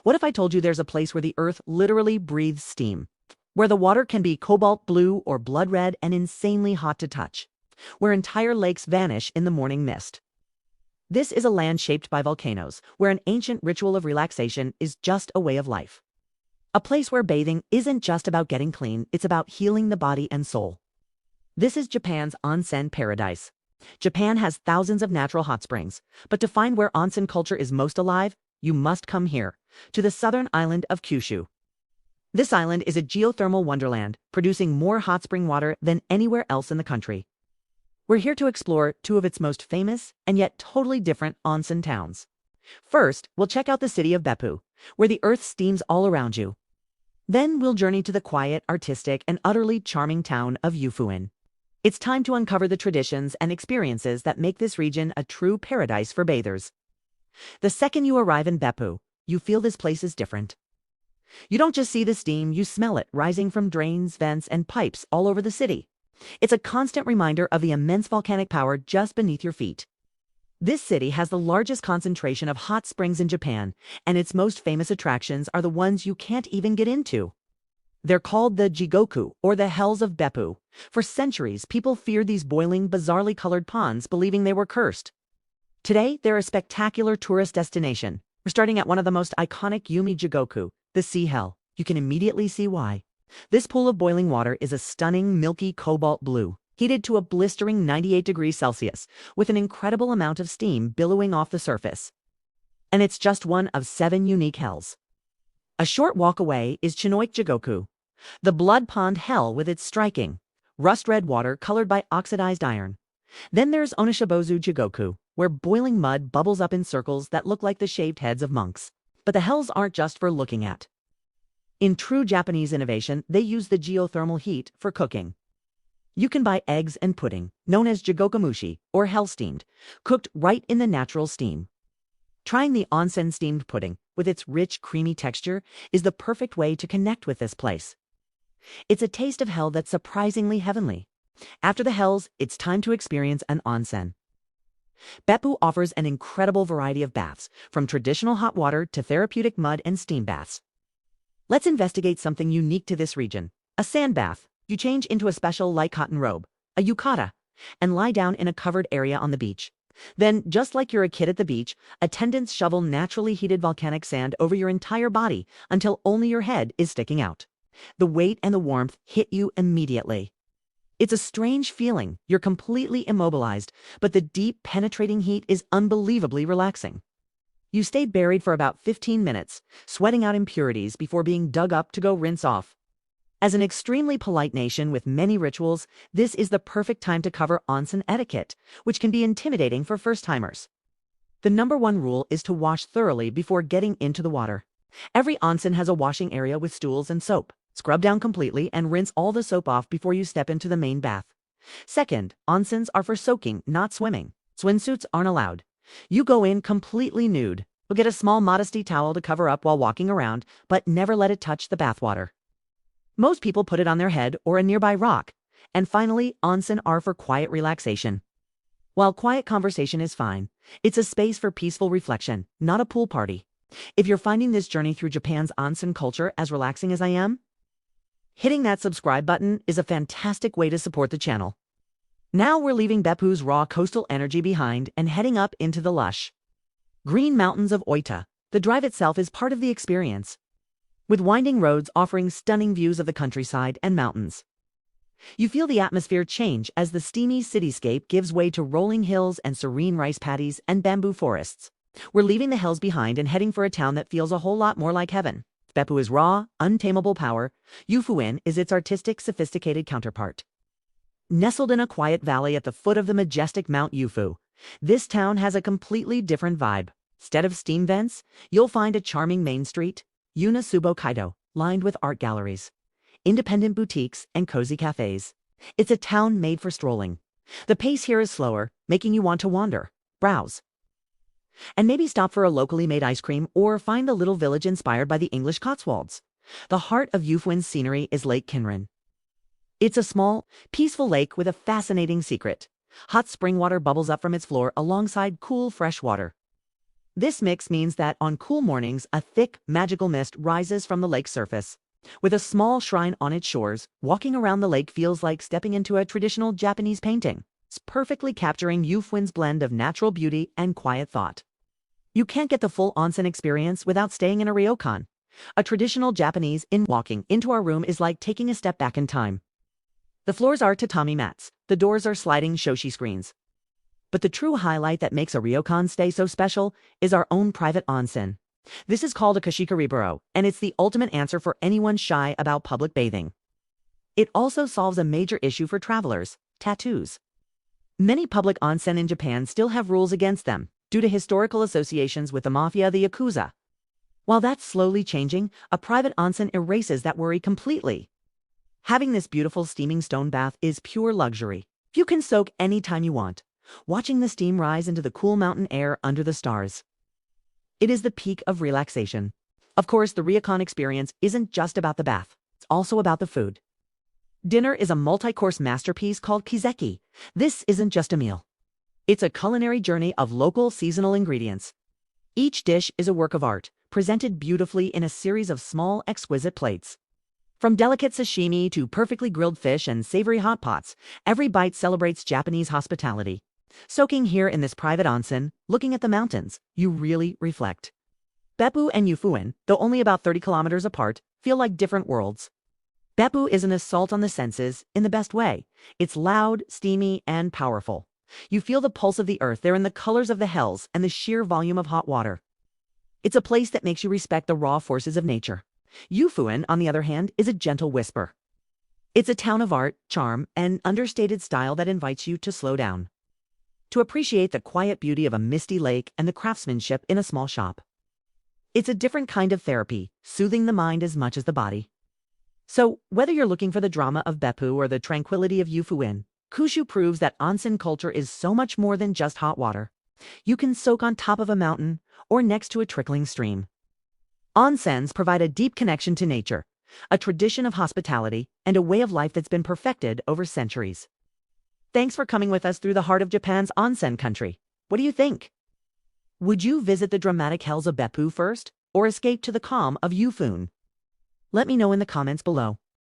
What if I told you there's a place where the earth literally breathes steam? Where the water can be cobalt blue or blood red and insanely hot to touch? Where entire lakes vanish in the morning mist? This is a land shaped by volcanoes, where an ancient ritual of relaxation is just a way of life. A place where bathing isn't just about getting clean, it's about healing the body and soul. This is Japan's onsen paradise. Japan has thousands of natural hot springs, but to find where onsen culture is most alive, you must come here, to the southern island of Kyushu. This island is a geothermal wonderland, producing more hot spring water than anywhere else in the country. We're here to explore two of its most famous and yet totally different onsen towns. First, we'll check out the city of Beppu, where the earth steams all around you. Then we'll journey to the quiet, artistic, and utterly charming town of Yufuin. It's time to uncover the traditions and experiences that make this region a true paradise for bathers. The second you arrive in Beppu, you feel this place is different. You don't just see the steam, you smell it rising from drains, vents, and pipes all over the city. It's a constant reminder of the immense volcanic power just beneath your feet. This city has the largest concentration of hot springs in Japan, and its most famous attractions are the ones you can't even get into. They're called the Jigoku, or the Hells of Beppu. For centuries, people feared these boiling, bizarrely colored ponds, believing they were cursed. Today, they're a spectacular tourist destination. We're starting at one of the most iconic Yumi Jigoku, the Sea Hell. You can immediately see why. This pool of boiling water is a stunning, milky cobalt blue, heated to a blistering 98 degrees Celsius, with an incredible amount of steam billowing off the surface. And it's just one of 7 unique hells. A short walk away is Chinook Jigoku, the blood pond hell with its striking, rust-red water colored by oxidized iron. Then there's Onishibozu Jigoku, where boiling mud bubbles up in circles that look like the shaved heads of monks. But the hells aren't just for looking at. In true Japanese innovation, they use the geothermal heat for cooking. You can buy eggs and pudding, known as jigokomushi, or hell steamed, cooked right in the natural steam. Trying the onsen steamed pudding, with its rich, creamy texture, is the perfect way to connect with this place. It's a taste of hell that's surprisingly heavenly. After the hells, it's time to experience an onsen. Beppu offers an incredible variety of baths, from traditional hot water to therapeutic mud and steam baths. Let's investigate something unique to this region, a sand bath. You change into a special light cotton robe, a yukata, and lie down in a covered area on the beach. Then, just like you're a kid at the beach, attendants shovel naturally heated volcanic sand over your entire body until only your head is sticking out. The weight and the warmth hit you immediately. It's a strange feeling. You're completely immobilized, but the deep, penetrating heat is unbelievably relaxing. You stay buried for about 15 minutes, sweating out impurities before being dug up to go rinse off. As an extremely polite nation with many rituals, this is the perfect time to cover onsen etiquette, which can be intimidating for first-timers. The #1 rule is to wash thoroughly before getting into the water. Every onsen has a washing area with stools and soap. Scrub down completely and rinse all the soap off before you step into the main bath. Second, onsens are for soaking, not swimming. Swimsuits aren't allowed. You go in completely nude. You'll get a small modesty towel to cover up while walking around, but never let it touch the bathwater. Most people put it on their head or a nearby rock. And finally, onsen are for quiet relaxation. While quiet conversation is fine, it's a space for peaceful reflection, not a pool party. If you're finding this journey through Japan's onsen culture as relaxing as I am, hitting that subscribe button is a fantastic way to support the channel. Now we're leaving Beppu's raw coastal energy behind and heading up into the lush green mountains of Oita. The drive itself is part of the experience, with winding roads offering stunning views of the countryside and mountains. You feel the atmosphere change as the steamy cityscape gives way to rolling hills and serene rice paddies and bamboo forests. We're leaving the hills behind and heading for a town that feels a whole lot more like heaven. Beppu is raw, untamable power. Yufuin is its artistic, sophisticated counterpart. Nestled in a quiet valley at the foot of the majestic Mount Yufu, this town has a completely different vibe. Instead of steam vents, you'll find a charming main street, Unasubo Kaido, lined with art galleries, independent boutiques, and cozy cafes. It's a town made for strolling. The pace here is slower, making you want to wander, browse, and maybe stop for a locally made ice cream or find a little village inspired by the English Cotswolds. The heart of Yufuin's scenery is Lake Kinrin. It's a small, peaceful lake with a fascinating secret. Hot spring water bubbles up from its floor alongside cool, fresh water. This mix means that on cool mornings, a thick, magical mist rises from the lake's surface. With a small shrine on its shores, walking around the lake feels like stepping into a traditional Japanese painting. It's perfectly capturing Yufuin's blend of natural beauty and quiet thought. You can't get the full onsen experience without staying in a ryokan. A traditional Japanese inn. Walking into our room is like taking a step back in time. The floors are tatami mats, the doors are sliding shoshi screens. But the true highlight that makes a ryokan stay so special is our own private onsen. This is called a kashikariburo, and it's the ultimate answer for anyone shy about public bathing. It also solves a major issue for travelers: tattoos. Many public onsen in Japan still have rules against them, due to historical associations with the mafia, the Yakuza. While that's slowly changing, a private onsen erases that worry completely. Having this beautiful steaming stone bath is pure luxury. You can soak anytime you want, watching the steam rise into the cool mountain air under the stars. It is the peak of relaxation. Of course, the ryokan experience isn't just about the bath, it's also about the food. Dinner is a multi-course masterpiece called kaiseki. This isn't just a meal. It's a culinary journey of local seasonal ingredients. Each dish is a work of art, presented beautifully in a series of small, exquisite plates. From delicate sashimi to perfectly grilled fish and savory hot pots, every bite celebrates Japanese hospitality. Soaking here in this private onsen, looking at the mountains, you really reflect. Beppu and Yufuin, though only about 30 kilometers apart, feel like different worlds. Beppu is an assault on the senses in the best way. It's loud, steamy, and powerful. You feel the pulse of the earth there in the colors of the hells and the sheer volume of hot water. It's a place that makes you respect the raw forces of nature. Yufuin, on the other hand, is a gentle whisper. It's a town of art, charm, and understated style that invites you to slow down, to appreciate the quiet beauty of a misty lake and the craftsmanship in a small shop. It's a different kind of therapy, soothing the mind as much as the body. So, whether you're looking for the drama of Beppu or the tranquility of Yufuin, Kyushu proves that onsen culture is so much more than just hot water. You can soak on top of a mountain or next to a trickling stream. Onsens provide a deep connection to nature, a tradition of hospitality, and a way of life that's been perfected over centuries. Thanks for coming with us through the heart of Japan's onsen country. What do you think? Would you visit the dramatic hells of Beppu first, or escape to the calm of Yufuin? Let me know in the comments below.